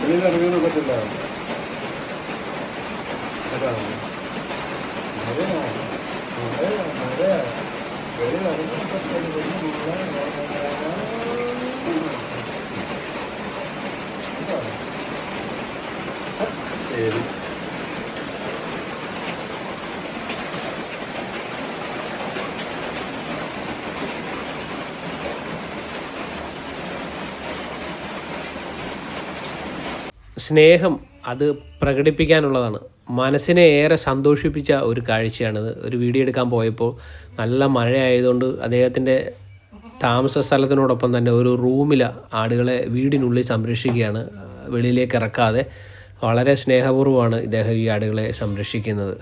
വെളിയിലിറങ്ങാൻ പറ്റില്ല. വെളിയിലിറങ്ങാൻ ശരി. സ്നേഹം അത് പ്രകടിപ്പിക്കാനുള്ളതാണ്. മനസ്സിനെ ഏറെ സന്തോഷിപ്പിച്ച ഒരു കാഴ്ചയാണിത്. ഒരു വീഡിയോ എടുക്കാൻ പോയപ്പോൾ നല്ല മഴയായതുകൊണ്ട് അദ്ദേഹത്തിൻ്റെ താമസ സ്ഥലത്തിനോടൊപ്പം തന്നെ ഒരു റൂമിൽ ആടുകളെ വീടിനുള്ളിൽ സംരക്ഷിക്കുകയാണ്, വെളിയിലേക്ക് ഇറക്കാതെ. വളരെ സ്നേഹപൂർവ്വമാണ് ഇദ്ദേഹം ഈ ആടുകളെ സംരക്ഷിക്കുന്നത്.